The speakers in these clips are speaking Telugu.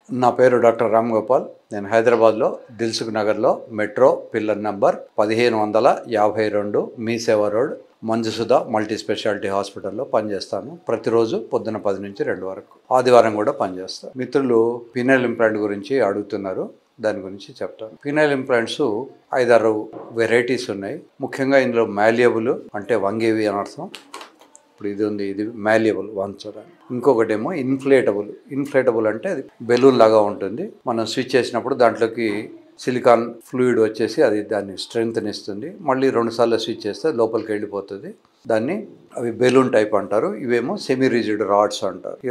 నా పేరు డాక్టర్ రామ్ గోపాల్. నేను హైదరాబాద్లో దిల్సుఖ్ నగర్లో మెట్రో పిల్లర్ నంబర్ 1552 మీ సేవా రోడ్ మంజుసుధ మల్టీ స్పెషాలిటీ హాస్పిటల్లో పనిచేస్తాను. ప్రతిరోజు పొద్దున 10 నుంచి 2 వరకు, ఆదివారం కూడా పనిచేస్తాను. మిత్రులు పీనల్ ఇంప్లాంట్ గురించి అడుగుతున్నారు, దాని గురించి చెప్తాను. పీనల్ ఇంప్లాంట్స్ 5-6 వెరైటీస్ ఉన్నాయి. ముఖ్యంగా ఇందులో మాల్యబుల్ అంటే వంగేవి అని అర్థం. ఇప్పుడు ఇది ఉంది, ఇది మాల్యబుల్ వంచడానికి. ఇంకొకటేమో ఇన్ఫ్లేటబుల్ అంటే అది బెలూన్ లాగా ఉంటుంది. మనం స్విచ్ చేసినప్పుడు దాంట్లోకి సిలికాన్ ఫ్లూయిడ్ వచ్చేసి అది దాన్ని స్ట్రెంగ్త్ని ఇస్తుంది. మళ్ళీ 2 సార్లు స్విచ్ చేస్తే లోపలికి వెళ్ళిపోతుంది. దాన్ని అవి బెలూన్ టైప్ అంటారు. ఇవేమో సెమీ రిజిడ్ రాడ్స్ అంటారు. ఈ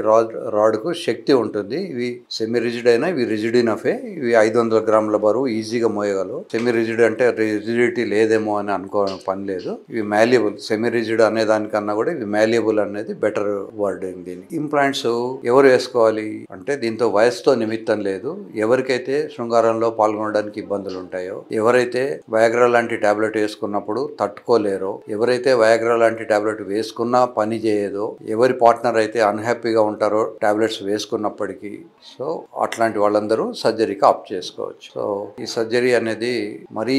రాడ్కు శక్తి ఉంటుంది. ఇవి సెమీ రిజిడ్ అయినా ఇవి రిజిడ్ ఇనఫే. ఇవి 500 గ్రాముల బరువు ఈజీగా మోయగలవు. సెమీ రిజిడ్ అంటే రిజిడిటీ లేదేమో అని అనుకోవడం పని లేదు. ఇవి మాల్యబుల్. సెమీ రిజిడ్ అనే దానికన్నా కూడా ఇవి మాల్యబుల్ అనేది బెటర్ వర్డ్. దీన్ని ఇంప్లాంట్స్ ఎవరు వేసుకోవాలి అంటే దీంతో వయసుతో నిమిత్తం లేదు. ఎవరికైతే శృంగారంలో పాల్గొనడానికి ఇబ్బందులు ఉంటాయో, ఎవరైతే వయాగ్రా లాంటి టాబ్లెట్ వేసుకున్నప్పుడు తట్టుకోలేరో, ఎవరైతే వయాగ్రా లాంటి టాబ్లెట్ వేసుకున్నా పని చేయదో, ఎవరి పార్ట్నర్ అయితే అన్హ్యాపీగా ఉంటారో టాబ్లెట్స్ వేసుకున్నప్పటికీ, సో అట్లాంటి వాళ్ళందరూ సర్జరీకి ఆప్ట్ చేసుకోవచ్చు. సో ఈ సర్జరీ అనేది మరీ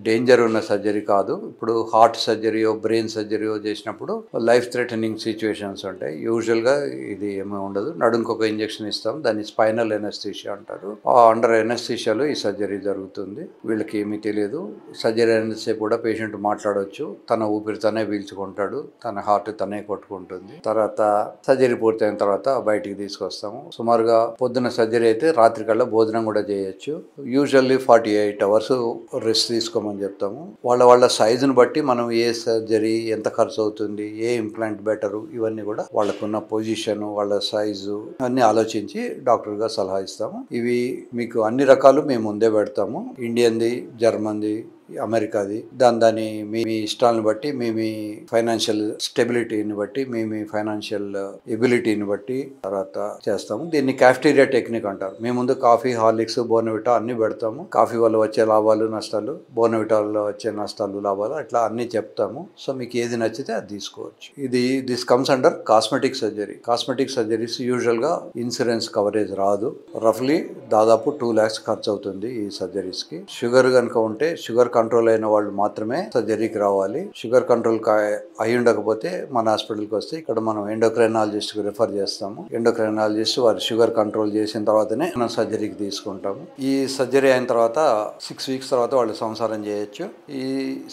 డేంజర్ ఉన్న సర్జరీ కాదు. ఇప్పుడు హార్ట్ సర్జరీయో బ్రెయిన్ సర్జరీయో చేసినప్పుడు లైఫ్ థ్రెటనింగ్ సిచ్యువేషన్స్ ఉంటాయి. యూజువల్గా ఇది ఏమీ ఉండదు. నడుంకి ఒక ఇంజెక్షన్ ఇస్తాం, దాన్ని స్పైనల్ ఎనస్థీషియా అంటారు. ఆ అండర్ ఎనస్థీషియాలో ఈ సర్జరీ జరుగుతుంది. వీళ్ళకి ఏమీ తెలియదు. సర్జరీ అనేసేపు కూడా పేషెంట్ మాట్లాడవచ్చు. తన ఊపిరి తనే పీల్చుకుంటాడు, తన హార్ట్ తనే కొట్టుకుంటుంది. తర్వాత సర్జరీ పూర్తయిన తర్వాత బయటికి తీసుకొస్తాము. సుమారుగా పొద్దున సర్జరీ అయితే రాత్రి కల్లా భోజనం కూడా చేయొచ్చు. యూజువల్లీ 48 అవర్స్ రెస్ట్ తీసుకోమని చెప్తాము. వాళ్ళ సైజును బట్టి మనం ఏ సర్జరీ ఎంత ఖర్చు అవుతుంది, ఏ ఇంప్లాంట్ బెటరు, ఇవన్నీ కూడా వాళ్ళకున్న పొజిషన్, వాళ్ళ సైజు అన్ని ఆలోచించి డాక్టర్గా సలహా ఇస్తాము. ఇవి మీకు అన్ని రకాలు మేము ముందే పెడతాము. ఇండియన్ది, జర్మన్ది, అమెరికాది, దాని మీ ఇష్టాలను బట్టి, మీ ఫైనాన్షియల్ స్టెబిలిటీని బట్టి, మీ ఫైనాన్షియల్ ఎబిలిటీని బట్టి తర్వాత చేస్తాము. దీన్ని కాఫ్టీరియా టెక్నిక్ అంటారు. మేము ముందు కాఫీ, హార్లిక్స్, బోర్న్విటా అన్ని పెడతాము. కాఫీ వల్ల వచ్చే లాభాలు నష్టాలు, బోర్న్విటా వల్ల వచ్చే నష్టాలు లాభాలు, అట్లా అన్ని చెప్తాము. సో మీకు ఏది నచ్చితే అది తీసుకోవచ్చు. This comes under cosmetic surgery. Cosmetic surgeries యూజువల్గా ఇన్సూరెన్స్ కవరేజ్ రాదు. రఫ్లీ దాదాపు 2 lakhs ఖర్చు అవుతుంది ఈ సర్జరీస్కి. షుగర్ కనుక ఉంటే, షుగర్ కంట్రోల్ అయిన వాళ్ళు మాత్రమే సర్జరీకి రావాలి. షుగర్ కంట్రోల్ అయి ఉండకపోతే మన హాస్పిటల్కి వస్తే ఇక్కడ మనం ఎండోక్రైనాలజిస్ట్కి రిఫర్ చేస్తాము. ఎండోక్రైనాలజిస్ట్ వారి షుగర్ కంట్రోల్ చేసిన తర్వాతనే మనం సర్జరీకి తీసుకుంటాము. ఈ సర్జరీ అయిన తర్వాత 6 weeks తర్వాత వాళ్ళు సంసారం చేయొచ్చు. ఈ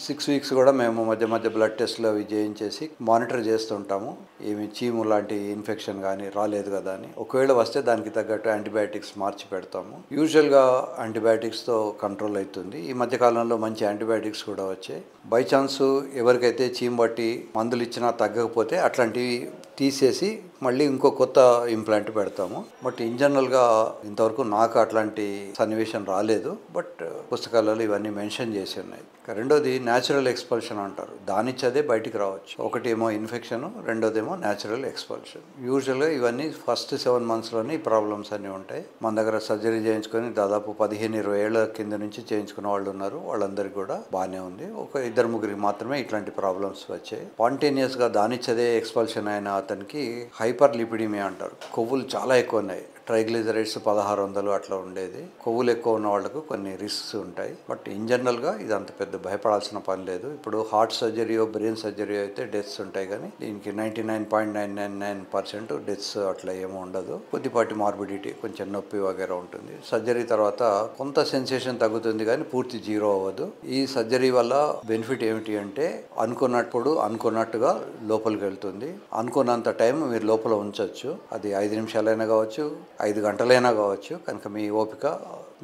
6 weeks కూడా మేము మధ్య బ్లడ్ టెస్ట్లు అవి చేయించేసి మానిటర్ చేస్తుంటాము. ఏమి చీము లాంటి ఇన్ఫెక్షన్ కానీ రాలేదు కదా అని. ఒకవేళ వస్తే దానికి తగ్గట్టు యాంటీబయాటిక్స్ మార్చి పెడతాము. యూజువల్గా యాంటీబయాటిక్స్తో కంట్రోల్ అవుతుంది. ఈ మధ్యకాలంలో మంచి యాంటీబయాటిక్స్ కూడా వచ్చాయి. బై ఛాన్స్ ఎవరికైతే చీమ్ బట్టి మందులు ఇచ్చినా తగ్గకపోతే అట్లాంటివి తీసేసి మళ్ళీ ఇంకో కొత్త ఇంప్లాంట్ పెడతాము. బట్ ఇన్ జనరల్గా ఇంతవరకు నాకు అట్లాంటి సన్నివేశం రాలేదు. బట్ పుస్తకాలలో ఇవన్నీ మెన్షన్ చేసి ఉన్నాయి. రెండోది న్యాచురల్ ఎక్స్పల్షన్ అంటారు. దానిచ్చదే బయటికి రావచ్చు. ఒకటేమో ఇన్ఫెక్షన్, రెండోదేమో న్యాచురల్ ఎక్స్పల్షన్. యూజువల్గా ఇవన్నీ ఫస్ట్ 7 monthsలోనే ఈ ప్రాబ్లమ్స్ అన్నీ ఉంటాయి. మన దగ్గర సర్జరీ చేయించుకొని దాదాపు 15-20 ఏళ్ల కింద నుంచి చేయించుకున్న వాళ్ళు ఉన్నారు. వాళ్ళందరికీ కూడా బాగానే ఉంది. ఒక 2-3 మాత్రమే ఇట్లాంటి ప్రాబ్లమ్స్ వచ్చాయి. స్పాంటేనియస్గా దానిచ్చదే ఎక్స్పల్షన్ అయిన అతనికి హైపర్ లిపిడిమియా అంటారు. కొవ్వులు చాలా ఎక్కువ ఉన్నాయి. ట్రైగ్లిజరైడ్స్ 1600 అట్లా ఉండేది. కొవ్వులు ఎక్కువ ఉన్న వాళ్ళకు కొన్ని రిస్క్స్ ఉంటాయి. బట్ ఇన్ జనరల్గా ఇది అంత పెద్ద భయపడాల్సిన పని లేదు. ఇప్పుడు హార్ట్ సర్జరీయో బ్రెయిన్ సర్జరీ అయితే డెత్స్ ఉంటాయి, కానీ దీనికి 99.999% డెత్స్ అట్లా ఏమో ఉండదు. కొద్దిపాటి మార్బిడిటీ, కొంచెం నొప్పి వగేరా ఉంటుంది. సర్జరీ తర్వాత కొంత సెన్సేషన్ తగ్గుతుంది, కానీ పూర్తి జీరో అవ్వదు. ఈ సర్జరీ వల్ల బెనిఫిట్ ఏమిటి అంటే అనుకున్నట్టుగా లోపలికి వెళ్తుంది. అనుకున్నంత టైం మీరు లోపల ఉంచవచ్చు. అది 5 నిమిషాలైనా కావచ్చు, 5 గంటలైనా కావచ్చు. కనుక మీ ఓపిక,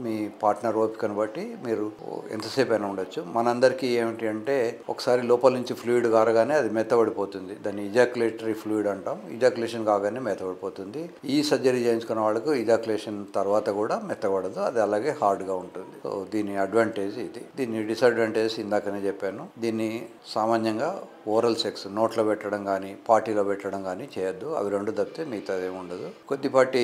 మీ పార్ట్నర్ ఓపికను బట్టి మీరు ఎంతసేపు అయినా ఉండొచ్చు. మనందరికీ ఏమిటి అంటే ఒకసారి లోపల నుంచి ఫ్లూయిడ్ కారగానే అది మెత్తబడిపోతుంది. దాన్ని ఇజాక్యులేటరీ ఫ్లూయిడ్ అంటాం. ఇజాక్యులేషన్ కాగానే మెత్తబడిపోతుంది. ఈ సర్జరీ చేయించుకున్న వాళ్ళకు ఇజాక్యులేషన్ తర్వాత కూడా మెత్తబడదు. అది అలాగే హార్డ్గా ఉంటుంది. సో దీని అడ్వాంటేజ్ ఇది. దీని డిసడ్వాంటేజ్ ఇందాకనే చెప్పాను. దీన్ని సామాన్యంగా ఓరల్ సెక్స్ నోట్లో పెట్టడం కానీ పార్టీలో పెట్టడం కానీ చేయొద్దు. అవి రెండు తప్పితే మిగతాది ఏమి ఉండదు. కొద్దిపాటి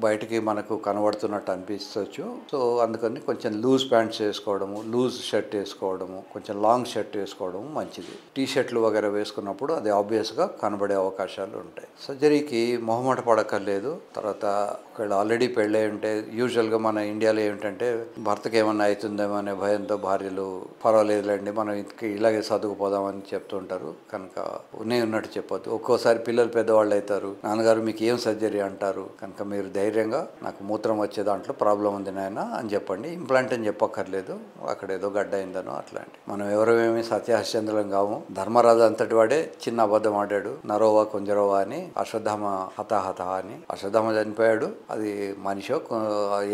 బయటికి మనకు కనబడుతున్నట్టు అనిపించవచ్చు. సో అందుకని కొంచెం లూజ్ ప్యాంట్స్ వేసుకోవడము, లూజ్ షర్ట్ వేసుకోవడము, కొంచెం లాంగ్ షర్ట్ వేసుకోవడం మంచిది. టీ షర్ట్లు వగైరా వేసుకున్నప్పుడు అది ఆబ్వియస్గా కనబడే అవకాశాలు ఉంటాయి. సర్జరీకి మొహమాట పడక్కర్లేదు. తర్వాత ఒకవేళ ఆల్రెడీ పెళ్ళై ఉంటే యూజువల్గా మన ఇండియాలో ఏమిటంటే భర్తకి ఏమన్నా అవుతుందేమో అనే భయంతో భార్యలు పర్వాలేదులేండి మనం ఇలాగే చదువుకుపోదామని చెప్తుంటారు. కనుక ఉన్నట్టు చెప్పొద్దు. ఒక్కోసారి పిల్లలు పెద్దవాళ్ళు అవుతారు, నాన్నగారు మీకు ఏం సర్జరీ అంటారు. కనుక మీరు ధైర్యంగా నాకు మూత్రం వచ్చే దాంట్లో ప్రాబ్లం ఉంది నాయన అని చెప్పండి. ఇంప్లాంట్ అని చెప్పక్కర్లేదు, అక్కడ ఏదో గడ్డ అయిందనో అట్లాంటి. మనం ఎవరేమీ సత్యహరిశ్చంద్రులం కాము. ధర్మరాజు అంతటి వాడే చిన్న అబద్ధం ఆడాడు, నరోవా కొంజరోవా అని, అశ్వత్థామ హతాహత అని. అశ్వత్థామ చనిపోయాడు, అది మనిషో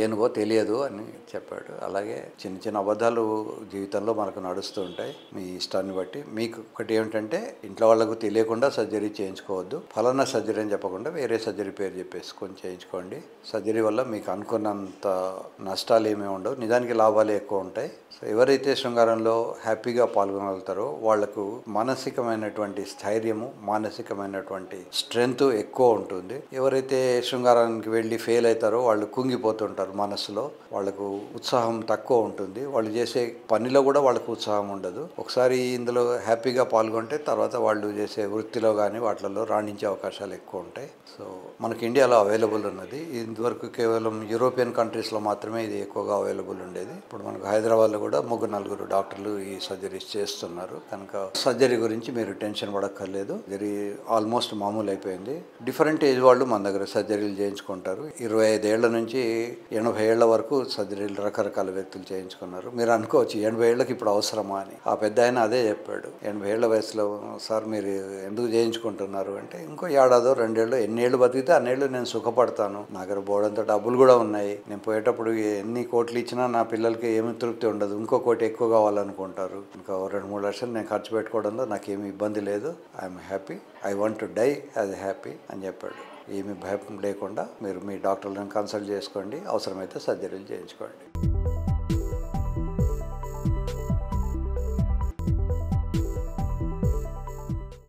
ఏనుగో తెలియదు అని చెప్పాడు. అలాగే చిన్న చిన్న అబద్ధాలు జీవితంలో మనకు నడుస్తూ ఉంటాయి, మీ ఇష్టాన్ని బట్టి. మీకు ఒకటి ఏమిటంటే ఇంట్లో వాళ్ళకు తెలియకుండా సర్జరీ చేయించుకోవద్దు. ఫలానా సర్జరీ అని చెప్పకుండా వేరే సర్జరీ పేరు చెప్పేసుకొని చేయించుకోండి. సర్జరీ వల్ల మీకు అనుకున్నంత నష్టాలు ఏమీ ఉండవు, నిజానికి లాభాలు ఎక్కువ ఉంటాయి. సో ఎవరైతే శృంగారంలో హ్యాపీగా పాల్గొనగలుగుతారో వాళ్లకు మానసికమైనటువంటి స్థైర్యము, మానసికమైనటువంటి స్ట్రెంగ్త్ ఎక్కువ ఉంటుంది. ఎవరైతే శృంగారానికి వెళ్ళి ఫెయిల్ అవుతారో వాళ్ళు కుంగిపోతుంటారు మనసులో, వాళ్లకు ఉత్సాహం తక్కువ ఉంటుంది, వాళ్ళు చేసే పనిలో కూడా వాళ్ళకు ఉత్సాహం ఉండదు. ఒకసారి ఇందులో హ్యాపీగా పాల్గొంటే తర్వాత వాళ్ళు చేసే వృత్తిలో కానీ వాటిల్లో రాణించే అవకాశాలు ఎక్కువ ఉంటాయి. సో మనకి ఇండియాలో అవైలబుల్ ఉన్నది. ఇంతవరకు కేవలం యూరోపియన్ కంట్రీస్లో మాత్రమే ఇది ఎక్కువగా అవైలబుల్ ఉండేది. ఇప్పుడు మనకు హైదరాబాద్లో కూడా 3-4 డాక్టర్లు ఈ సర్జరీస్ చేస్తున్నారు. కనుక సర్జరీ గురించి మీరు టెన్షన్ పడక్కర్లేదు. సర్జరీ ఆల్మోస్ట్ మామూలు అయిపోయింది. డిఫరెంట్ ఏజ్ వాళ్ళు మన దగ్గర సర్జరీలు చేయించుకుంటారు. 25 ఏళ్ల నుంచి 80 ఏళ్ల వరకు సర్జరీలు రకరకాల వ్యక్తులు చేయించుకున్నారు. మీరు అనుకోవచ్చు 80 ఏళ్ళకి ఇప్పుడు అవసరమా అని. ఆ పెద్ద ఆయన అదే చెప్పాడు. 80 ఏళ్ల వయసులో సార్ మీరు ఎందుకు చేయించుకుంటున్నారు అంటే, ఇంకో ఏడాదో 2 ఏళ్ళు ఎన్ని ఏళ్ళు బతికితే అన్నేళ్ళు నేను సుఖపడతాను, నా దగ్గర బోర్డంత డబ్బులు కూడా ఉన్నాయి, నేను పోయేటప్పుడు ఎన్ని కోట్లు ఇచ్చినా నా పిల్లలకి ఏమి తృప్తి ఉండదు, ఇంకో కోటి ఎక్కువ కావాలనుకుంటారు, ఇంకా 2-3 లక్షలు నేను ఖర్చు పెట్టుకోవడంలో నాకేమీ ఇబ్బంది లేదు, I'm happy, I want to die as happy అని చెప్పాడు. ఏమీ భయం లేకుండా మీరు మీ డాక్టర్లను కన్సల్ట్ చేసుకోండి, అవసరమైతే సర్జరీలు చేయించుకోండి.